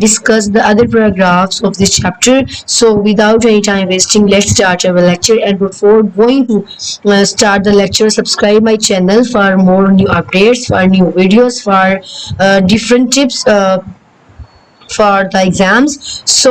discuss the other paragraphs of this chapter. So without any time wasting, let's start our lecture. And before going to start the lecture, subscribe my channel for more new updates, for new videos, for different tips for the exams. So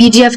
PDF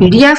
PDF.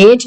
8.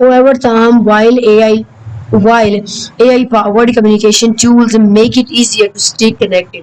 However, while AI powered communication tools make it easier to stay connected.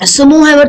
However,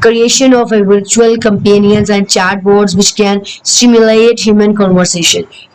creation of a virtual companions and chatbots which can stimulate human conversation.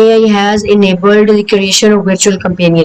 AI has enabled the creation of virtual companion,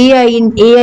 AI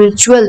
virtual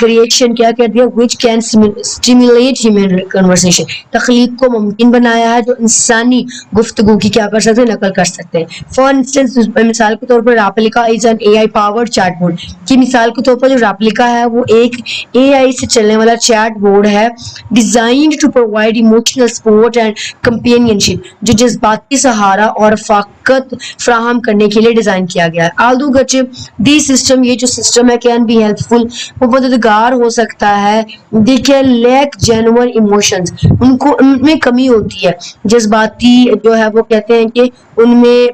creation کیا کر دیا, which can stimulate human conversation, تخلیق کو ممکن بنایا ہے جو انسانی گفتگو کی کیا کر سکتے ہیں, نقل کر سکتے ہیں. فار انسٹنس, مثال کے طور پر Replika is an A I powered chatbot, کی مثال کے طور پر جو ریپلیکا ہے وہ ایک اے آئی سے چلنے والا چیٹ بورڈ ہے, designed to provide emotional support and companionship, جو جذباتی سہارا اور رفاقت فراہم کرنے کے لیے ڈیزائن کیا گیا ہے. آلدو گچے دی سسٹم, یہ جو سسٹم ہے کین بی ہیلپ فل, وہ مددگار ہو سکتا ہے. دیکھیں لیک جینور ایموشنز, ان میں کمی ہوتی ہے, جذباتی جو ہے وہ کہتے ہیں کہ ان میں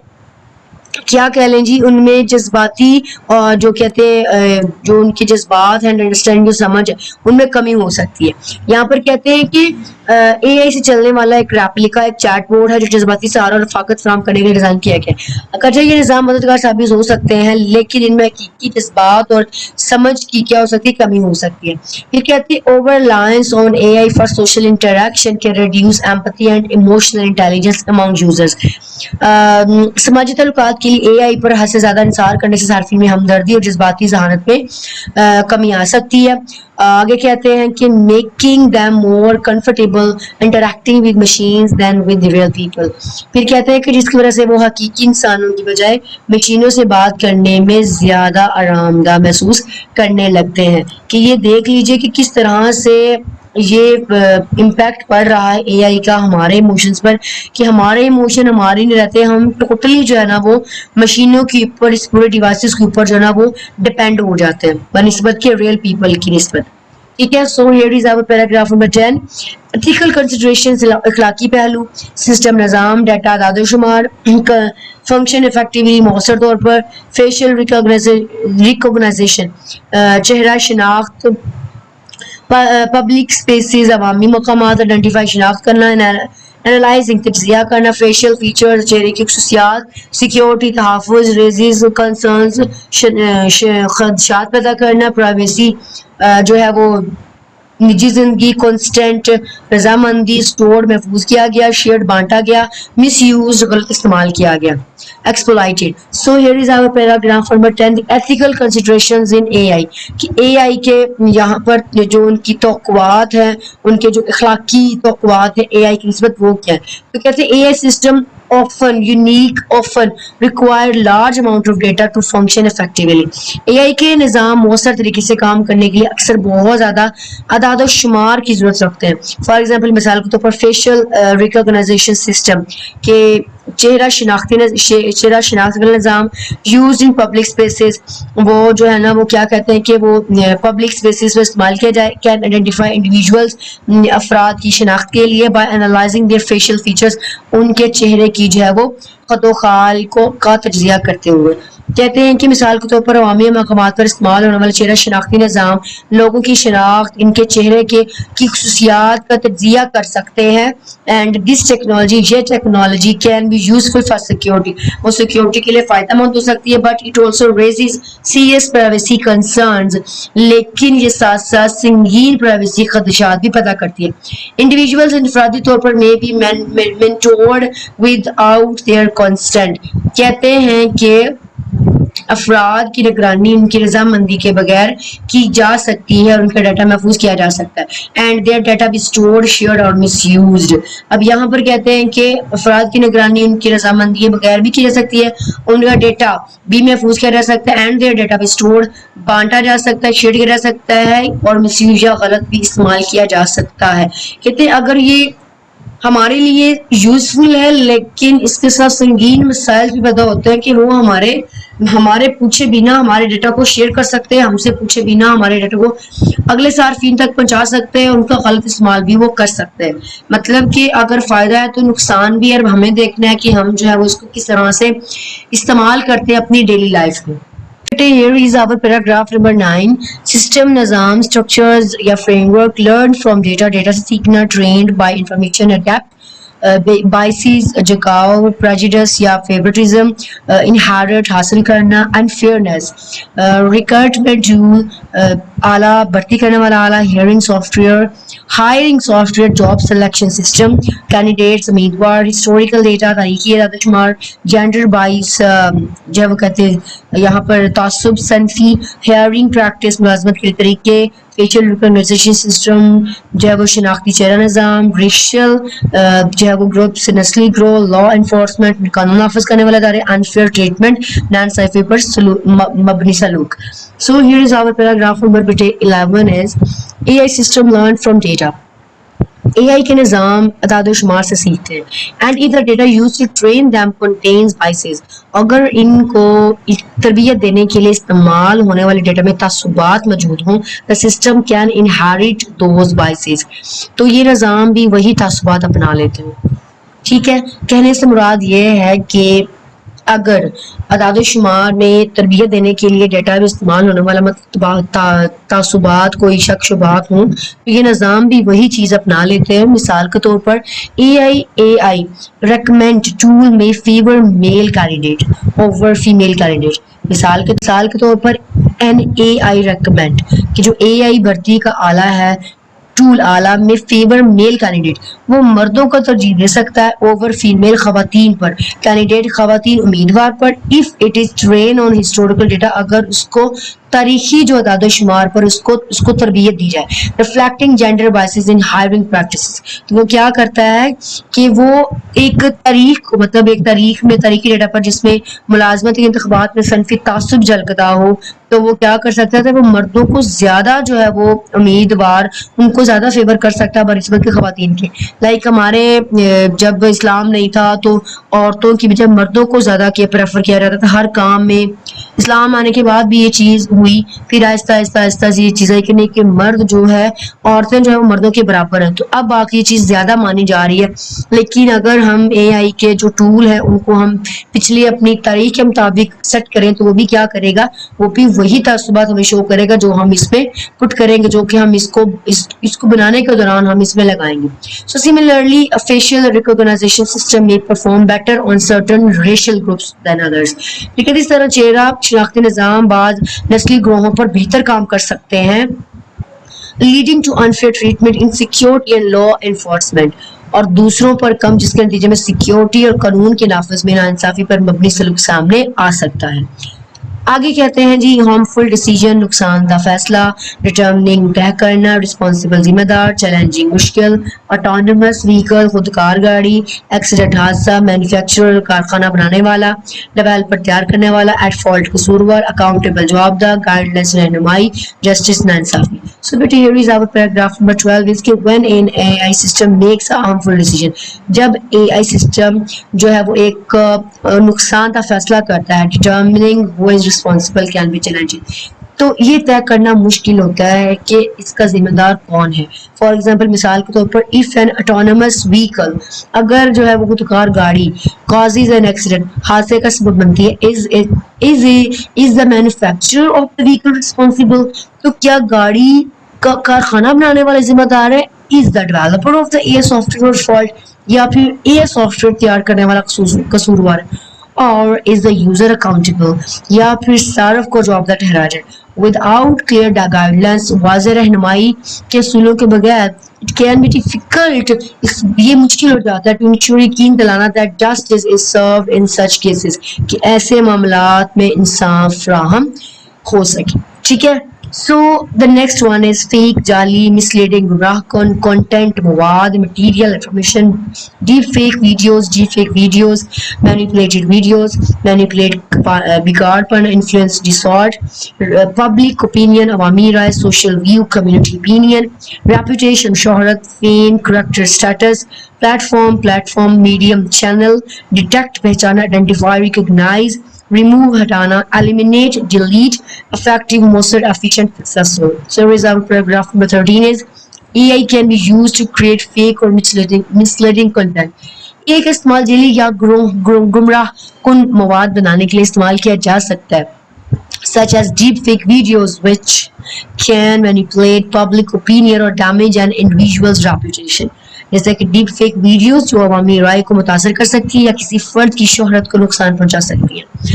کیا کہہ لیں جی, ان میں جذباتی جو کہتے ہیں جو ان کے جذبات ہیں, انڈرسٹینڈنگ جو سمجھ ہے, ان میں کمی ہو سکتی ہے. یہاں پر کہتے ہیں کہ اے آئی سے چلنے والا ایک ریپلیکا ایک چیٹ بورڈ ہے جو جذباتی سہارا اور رفاقت فراہم کرنے کے لیے ڈیزائن کیا گیا ہے. اگرچہ یہ نظام مددگار ثابت ہو سکتے ہیں لیکن ان میں حقیقی جذبات اور سمجھ کی کیا ہو سکتی ہے, کمی ہو سکتی ہے. پھر کہتے ہیں over reliance on a I for social interaction can reduce empathy and emotional intelligence among users. سماجی تعلقات کے لیے اے آئی پر حد سے زیادہ انحصار کرنے سے صارفین میں ہمدردی اور جذباتی ذہانت میں کمی آ سکتی ہے. آگے کہتے ہیں کہ making them more comfortable interacting with machines than with real people. پھر کہتے ہیں کہ جس کی وجہ سے وہ حقیقی انسانوں کی بجائے مشینوں سے بات کرنے میں زیادہ آرام دہ محسوس کرنے لگتے ہیں. کہ یہ دیکھ لیجئے کہ کس طرح سے یہ امپیکٹ پڑ رہا ہے اے آئی کا ہمارے ایموشنز پر, کہ ہمارے ایموشن ہمارے نہیں رہتے, ہم ٹوٹلی جو ہے نا وہ مشینوں کے اوپر, اس پورے ڈیوائسز کے اوپر جو ہے نا وہ ڈپینڈ ہو جاتے ہیں بنسبت کے ریئل پیپل کی نسبت. ٹھیک ہے, so here is our paragraph number 10. Ethical considerations, اخلاقی پہلو, سسٹم نظام, ڈیٹا اعداد و شمار, فنکشن افیکٹولی مؤثر طور پر, فیشل ریکگنائزیشن چہرہ شناخت, پبلک سپیسز عوامی مقامات, آئیڈینٹیفائی شناخت کرنا, اینالائزنگ تجزیہ کرنا, فیشل فیچرز چہرے کی خصوصیات, سیکیورٹی تحفظ, ریزز کنسرنز خدشات پیدا کرنا, پرائیویسی جو ہے وہ نجی زندگی, کانسٹنٹ رضامندی, اسٹورڈ محفوظ کیا گیا, شیئرڈ بانٹا گیا, مس یوز غلط استعمال کیا گیا, exploited. So here is our paragraph number 10. Ethical considerations in A I, کہ اے آئی کے یہاں پر جو ان کی توقعات ہیں, ان کے جو اخلاقی توقعات ہیں اے آئی کی نسبت وہ کیا ہے. تو کہتے ہیں A I system often require large amount of data to function effectively. A I کے نظام مؤثر طریقے سے کام کرنے کے لیے اکثر بہت زیادہ اعداد و شمار کی ضرورت رکھتے ہیں. فار ایگزامپل, مثال کے طور پر فیشل ریکگنائزیشن سسٹم کے چہرہ شناخت کا نظام یوز ان پبلک اسپیسز, وہ جو ہے نا وہ کیا کہتے ہیں کہ وہ پبلک اسپیسز میں استعمال کیا جائے. کین آئیڈینٹیفائی انڈیویژولز, افراد کی شناخت کے لیے, by analysing their facial features, ان کے چہرے کی جو ہے وہ خط و خال کا تجزیہ کرتے ہوئے. کہتے ہیں کہ مثال کے طور پر عوامی مقامات پر استعمال ہونے والا چہرہ شناختی نظام لوگوں کی شناخت, ان کے چہرے کی خصوصیات کا تجزیہ کر سکتے ہیں. اینڈ دس ٹیکنالوجی, یہ technology can be useful for security, وہ سیکیورٹی کے لیے فائدہ مند ہو سکتی ہے. But it also raises serious privacy concerns, لیکن یہ ساتھ ساتھ سنگین پرائیویسی خدشات بھی پیدا کرتی ہے. انڈیویژولز انفرادی طور پر may be mentored without their consent. کہتے ہیں کہ افراد کی نگرانی ان کی رضامندی کے بغیر کی جا سکتی ہے, اور ان کا ڈیٹا محفوظ کیا جا سکتا ہے. And their data be stored, shared اور مس یوزڈ. اب یہاں پر کہتے ہیں کہ افراد کی نگرانی ان کی رضامندی کے بغیر بھی کی جا سکتی ہے, ان کا ڈیٹا بھی محفوظ کیا جا سکتا ہے. And their data be stored, بانٹا جا سکتا ہے, شیئر کیا جا سکتا ہے, اور مس یوز یا غلط بھی استعمال کیا جا سکتا ہے. کہتے ہیں اگر یہ ہمارے لیے یوزفل ہے لیکن اس کے ساتھ سنگین مسائل بھی پیدا ہوتے ہیں کہ وہ ہمارے پوچھے بنا ہمارے ڈیٹا کو شیئر کر سکتے ہیں, ہم سے پوچھے بنا ہمارے ڈیٹا کو اگلے صارفین تک پہنچا سکتے ہیں, ان کا غلط استعمال بھی وہ کر سکتے ہیں. مطلب کہ اگر فائدہ ہے تو نقصان بھی ہے, اور ہمیں دیکھنا ہے کہ ہم جو ہے وہ اس کو کس طرح سے استعمال کرتے ہیں اپنی ڈیلی لائف میں. Here is our paragraph number 9. System نظام structures یا framework learned from data سے سیکھنا, trained by information, adapt biases جگاؤ, prejudice یا favoritism, inherit حاصل کرنا, unfairness, recruitment tool آلہ بھرتی کرنے والا آلہ, hearing software, hiring software, job selection system, candidates امیدوار, historical data تاریخی اعداد و شمار, gender bias جو وہ کہتے ہیں یہاں پر تعصب صنفی, hiring practice ملازمت کے طریقے, فیشل ریکگنائزیشن سسٹم جو ہے وہ شناختی چہرہ نظام، ریشل جو ہے وہ گروپ سے نسلی گرو، لا انفورسمنٹ قانون نافذ کرنے والے ادارے، انفیئر ٹریٹمنٹ نان صحیفے پر مبنی سلوک. So here is our paragraph number 11 is AI system learn from data. AI کے نظام اعداد و شمار سے سیکھتے ہیں. And if the data used to train them contains biases, اگر ان کو تربیت دینے کے لیے استعمال ہونے والے ڈیٹا میں تعصبات موجود ہوں, the system can inherit those biases. تو یہ نظام بھی وہی تعصبات اپنا لیتے ہیں. ٹھیک ہے, کہنے سے مراد یہ ہے کہ اگر اعداد و شمار میں تربیت دینے کے لیے ڈیٹا میں استعمال ہونے والا تعصبات کوئی شک شبہات ہوں تو یہ نظام بھی وہی چیز اپنا لیتے ہیں. مثال کے طور پر اے آئی ریکمینڈ ٹول میں فیور میل کینڈیڈیٹ اوور فیمیل کینڈیڈیٹ. مثال کے طور پر این اے آئی ریکمینڈ کہ جو اے آئی بھرتی کا آلہ ہے ٹول آلہ میں فیور میل کینڈیڈیٹ وہ مردوں کو ترجیح دے سکتا ہے اوور فیمیل خواتین پر, کینڈیڈیٹ خواتین امیدوار پر, if it is trained on historical data, اگر اس کو تاریخی جو اعداد و شمار پر اس کو تربیت دی جائے. reflecting gender biases in hiring practices, تو وہ کیا کرتا ہے کہ وہ ایک تاریخ کو مطلب ایک تاریخی ڈیٹا پر جس میں ملازمت کے انتخابات میں صنفی تعصب جھلکتا ہو تو وہ کیا کر سکتا ہے, وہ مردوں کو زیادہ جو ہے وہ امیدوار ان کو زیادہ فیور کر سکتا ہے بنسبت کے خواتین کے. لائک ہمارے جب اسلام نہیں تھا تو عورتوں کی بجائے مردوں کو زیادہ پریفر کیا جاتا تھا ہر کام میں. اسلام آنے کے بعد بھی یہ چیز ہوئی, پھر آہستہ آہستہ یہ چیزیں کہ مرد جو ہے عورتیں جو ہے وہ مردوں کے برابر ہیں. تو اب باقی یہ چیز زیادہ مانی جا رہی ہے. لیکن اگر ہم اے آئی کے جو ٹول ہیں ان کو ہم پچھلی اپنی تاریخ کے مطابق سیٹ کریں تو وہ بھی کیا کرے گا, وہ بھی وہی تعصبات ہمیں شو کرے گا جو ہم اس پہ پٹ کریں گے, جو کہ ہم اس کو بنانے کے دوران ہم اس میں لگائیں گے. So similarly, a facial recognition system may perform better on certain racial groups than others. لیکن اس طرح چہرہ شناختی نظام بعض نسلی گروہوں پر بہتر کام کر سکتے ہیں, leading to unfair treatment, insecurity and law enforcement, اور دوسروں پر کم جس کے نتیجے میں سیکیورٹی اور قانون کے نافذ میں ناانصافی پر مبنی سلوک سامنے آ سکتا ہے. آگے کہتے ہیں جی ہارمفل ڈیسیجن نقصان دہ فیصلہ, ڈٹرمننگ طے کرنا, رسپانسبل ذمہ دار, چیلنجنگ مشکل, آٹونومس وہیکل خودکار گاڑی, ایکسیڈنٹ حادثہ, مینوفیکچرر کارخانہ بنانے والا, ڈیولپر تیار کرنے والا, ایٹ فالٹ قصوروار, اکاؤنٹیبل جواب دہ, گائیڈ لائنس رہنمائی, جسٹس ناانصافی. سو بیٹے here is our paragraph number 12 is کہ when an AI system makes a harmful decision, جب AI سسٹم جو ہے وہ ایک نقصان دہ فیصلہ کرتا ہے, determining who is responsible can be challenging, تو یہ طے کرنا مشکل ہوتا ہے کہ اس کا ذمہ دار کون ہے. فار ایگزامپل مثال کے طور پر if an autonomous vehicle, اگر جو ہے وہ خودکار گاڑی causes an accident, حادثے کا سبب بنتی ہے, is the manufacturer of the vehicle responsible, تو کیا گاڑی کا کارخانہ بنانے والا ذمہ دار ہے, is the developer of the AI software fault, یا پھر AI سافٹ ویئر تیار کرنے والا قصوروار ہے, اور is the user accountable, یا پھر صارف کو جواب دہ ٹھہرایا جائے. Without clear guidelines, واضح رہنمائی کے اصولوں کے بغیر it can be difficult, یہ مشکل ہو جاتا ہے to ensure یقین دلانا that justice is served in such cases, کہ ایسے معاملات میں انصاف فراہم ہو سکے. ٹھیک ہے. So the next one is fake, جعلی, misleading, گمراہ کن, content, مواد, material, information, deep fake videos, manipulated videos, بگاڑپن, influence, distort, public opinion, عوامی رائے, social view, community opinion, reputation, شہرت, fame, character, status, platform, medium, channel, detect, پہچانا, identify, recognize, remove, ہٹانا, eliminate, delete, effective, مؤثر, efficient, successful. So is our paragraph number 13 is AI can be used to create fake or misleading content. AI کا استعمال جعلی یا گمراہ کن مواد بنانے کے لیے استعمال کیا جا سکتا ہے, such as deep fake videos which can manipulate public opinion or damage an individual's reputation. جیسے کہ ڈیپ فیک ویڈیوز جو عوامی رائے کو متاثر کر سکتی ہے یا کسی فرد کی شہرت کو نقصان پہنچا سکتی ہیں.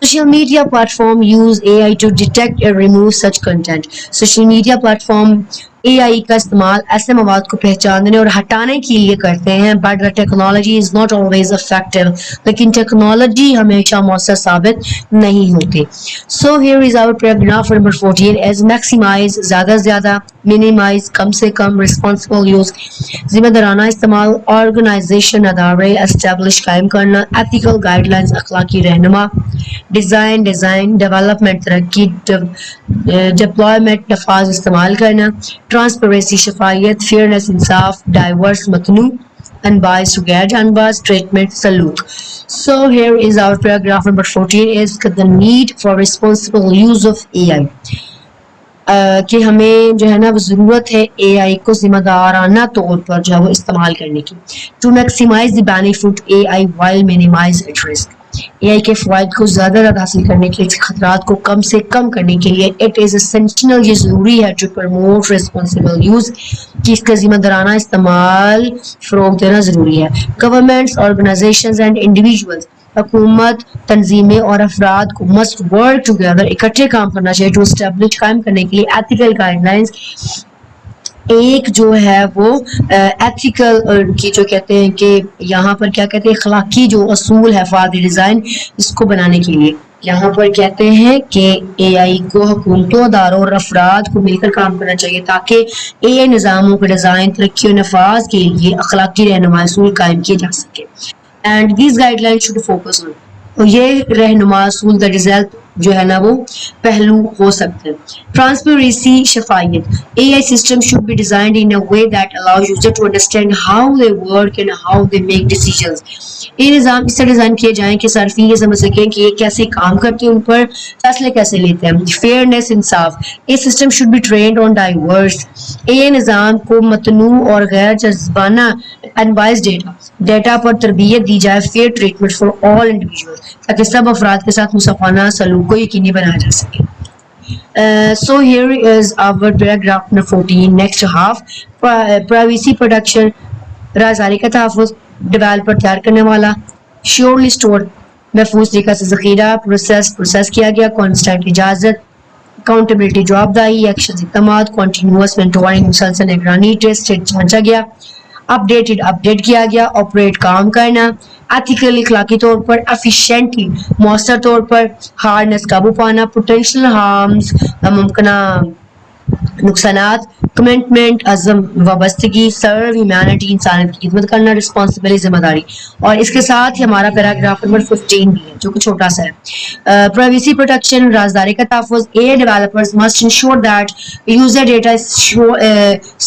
Social media platform use A I to detect and remove such content. Social media platform A I کا استعمال ایسے مواد کو پہچاننے اور ہٹانے کے لیے کرتے ہیں. But the technology is not always effective. لیکن ٹیکنالوجی ہمیشہ مؤثر ثابت نہیں ہوتی. So here is our paragraph number 14 as maximize زیادہ سے زیادہ, منیمائز کم سے کم, رسپانسبل یوز ذمہ دارانہ استعمال, آرگنائزیشن ادارے اسٹیبلش قائم کرنا, ایتھیکل گائیڈ لائنز اخلاقی رہنما, ڈیزائن ڈیولپمنٹ ترقی, ڈپلائمنٹ نفاذ استعمال کرنا, ٹرانسپیرنسی شفافیت, فیئرنس انصاف, ڈائیورس متنوع, unbiased غیر جانباز, ٹریٹمنٹ سلوک. So here is our paragraph number 14 is the need for responsible use of AI. کہ ہمیں جو ہے نا وہ ضرورت ہے اے آئی کو ذمہ دارانہ طور پر جو ہے وہ استعمال کرنے کی. To maximise the benefit A I while minimise it risk. A I کے فوائد کو زیادہ زیادہ حاصل کرنے کے لیے, خطرات کو کم سے کم کرنے کے لیے اٹ از اسینشنل, یہ ضروری ہے ٹو پروموٹ ریسپانسبل یوز, کہ اس کا ذمہ دارانہ استعمال فروغ دینا ضروری ہے. گورنمنٹس, آرگنائزیشنز اینڈ انڈیویژولز, حکومت, تنظیمیں اور افراد کو مسٹ ورک ٹوگیدر, اکٹھے کام کرنا چاہیے ٹو اسٹیبلش قائم کرنے کے لیے ایتھیکل گائیڈ لائنز. ایک جو ہے وہ ایتھیکل کی جو کہتے ہیں کہ یہاں پر کیا کہتے ہیں اخلاقی جو اصول ہے فار دی ڈیزائن, اس کو بنانے کے لیے یہاں پر کہتے ہیں کہ اے آئی کو حکومتوں, اداروں اور افراد کو مل کر کام کرنا چاہیے تاکہ اے آئی نظاموں کے ڈیزائن, ترقی و نفاذ کے لیے اخلاقی رہنما اصول قائم کیے جا سکے. And these guide line should focus on, اور یہ رہنما اصول دا ریزلٹ جو ہے نا وہ پہلو ہو سکتے ہیں. ٹرانسپیرنسی شفافیت, A I system should be designed in a way that allows user to understand how they work and how they make decisions. یہ نظام اس طرح ڈیزائن کیے جائیں کہ صارفین یہ سمجھ سکیں کہ یہ کیسے کام کرتے ہیں, ان پر فیصلے کیسے لیتے ہیں. فیئرنس انصاف, A system should be trained on diverse. A نظام کو متنوع اور غیر جذبانہ انبائسڈ ڈیٹا پر تربیت دی جائے. Fair treatment for all individuals, تاکہ سب افراد کے ساتھ منصفانہ سلوک کو یقینی بنایا جا سکے. So here is our paragraph number 14. Next half, privacy protection, رازداری کا تحفظ, ڈیولپر تیار کرنے والا, surely stored محفوظ طریقہ سے ذخیرہ, پروسیس کیا گیا, constant اجازت, اکاؤنٹیبلٹی جوابدہی, ایکشن اقدامات, کنٹینیوس مینٹورنگ مسلسل نگرانی, ٹیسٹڈ جانچا گیا, اپڈیٹڈ اپڈیٹ کیا گیا, آپریٹ کام کرنا, ایتھیکلی اخلاقی طور پر, ایفیشینٹلی مؤثر طور پر, ہارڈنس قابو پانا, پوٹینشیل ہارمز ممکنہ نقصانات, کمٹمنٹ عزم وابستگی, سرو ہیومینٹی انسانیت کی خدمت کرنا, رسپانسبلٹی ذمہ داری. اور اس کے ساتھ ہی ہمارا پیراگراف نمبر 15 بھی ہے جو کہ چھوٹا سا ہے. پرائیویسی پروٹیکشن, رازداری کا تحفظ. A developers must ensure that user data is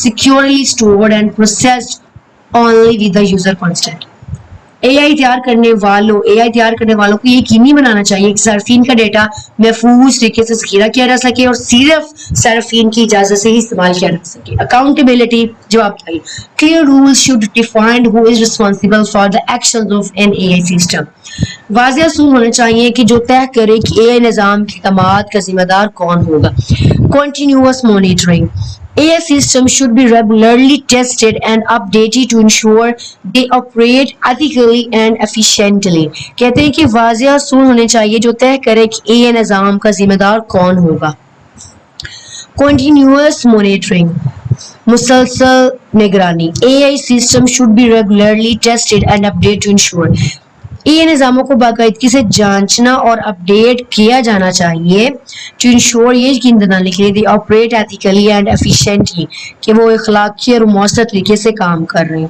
securely stored and processed only with the user consent. A I تیار کرنے والوں کو یقینی بنانا چاہیے کہ صارفین کا ڈیٹا محفوظ طریقے سے ذخیرہ کیا جا سکے اور صرف صارفین کی اجازت سے ہی استعمال کیا جا سکے. اکاؤنٹیبلٹی, جوابدہی. Clear rules should define who is responsible for the actions of an A I system. واضح اصول ہونے چاہیے کہ جو طے کرے کہ اے آئی نظام کے اقدامات کا ذمہ دار کون ہوگا. Continuous monitoring, AI system should be regularly tested and updated to ensure they operate ethically and efficiently. کہتے ہیں کہ واضح اصول ہونے چاہیے جو طے کرے کہ AI نظام کا ذمہ دار کون ہوگا. Continuous monitoring, مسلسل نگرانی. AI system should be regularly tested and updated to ensure. یہ نظاموں کو باقاعدگی سے جانچنا اور اپڈیٹ کیا جانا چاہیے ٹو انشور, یہ یقین دلانے کے لیے دی آپریٹ ایتھیکلی اینڈ ایفیشینٹلی, کہ وہ اخلاقی اور مؤثر طریقے سے کام کر رہے ہیں.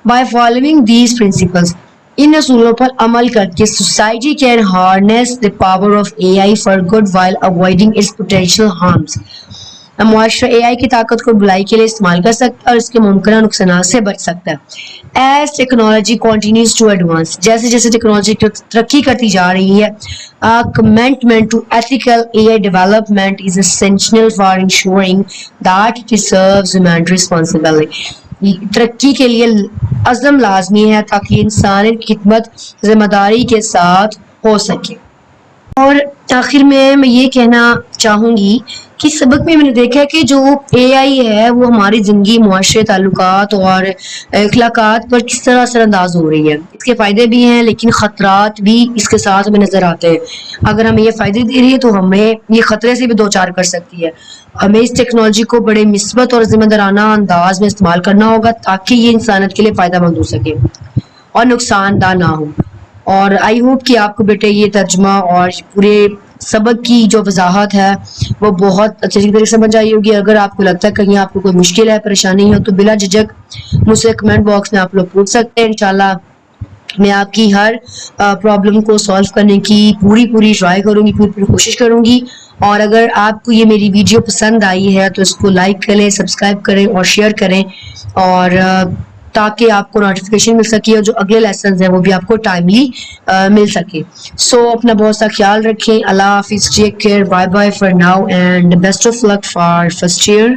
بائی فالوئنگ دیز پرنسپلز, ان اصولوں پر عمل کر کے society can harness the power of A I for good while avoiding its potential harms. معاشرہ اے آئی کی طاقت کو بھلائی کے لیے استعمال کر سکتا ہے اور اس کے ممکنہ نقصانات سے بچ سکتا ہے. As technology continues to advance, جیسے جیسے ٹیکنالوجی ترقی کرتی جا رہی ہے, commitment to ethical A I development is essential for ensuring that it serves humanity responsibility. ترقی کے لیے عزم لازمی ہے تاکہ انسانیت کی خدمت ذمہ داری کے ساتھ ہو سکے. اور آخر میں یہ کہنا چاہوں گی کہ سبق میں نے دیکھا ہے کہ جو اے آئی ہے وہ ہماری زندگی، معاشرے، تعلقات اور اخلاقات پر کس طرح اثر انداز ہو رہی ہے. اس کے فائدے بھی ہیں لیکن خطرات بھی اس کے ساتھ ہمیں نظر آتے ہیں. اگر ہمیں یہ فائدے دے رہی ہے تو ہمیں یہ خطرے سے بھی دوچار کر سکتی ہے. ہمیں اس ٹیکنالوجی کو بڑے مثبت اور ذمہ دارانہ انداز میں استعمال کرنا ہوگا تاکہ یہ انسانیت کے لیے فائدہ مند ہو سکے اور نقصان دہ نہ ہو. اور آئی ہوپ کہ آپ کو بیٹے یہ ترجمہ اور پورے سبق کی جو وضاحت ہے وہ بہت اچھی طریقے سے سمجھ آئی ہوگی. اگر آپ کو لگتا ہے کہیں آپ کو کوئی مشکل ہے، پریشانی ہو تو بلا جھجک مجھ سے کمنٹ باکس میں آپ لوگ پوچھ سکتے ہیں. انشاءاللہ میں آپ کی ہر پرابلم کو سالو کرنے کی پوری ٹرائی کروں گی، پوری کوشش کروں گی. اور اگر آپ کو یہ میری ویڈیو پسند آئی ہے تو اس کو لائک کریں، سبسکرائب کریں اور شیئر کریں، اور تاکہ آپ کو نوٹیفیکیشن مل سکے اور جو اگلے لیسنز ہیں وہ بھی آپ کو ٹائملی مل سکے. سو اپنا بہت سا خیال رکھیں. اللہ حافظ. Take care. Bye bye for now and best of luck for first year.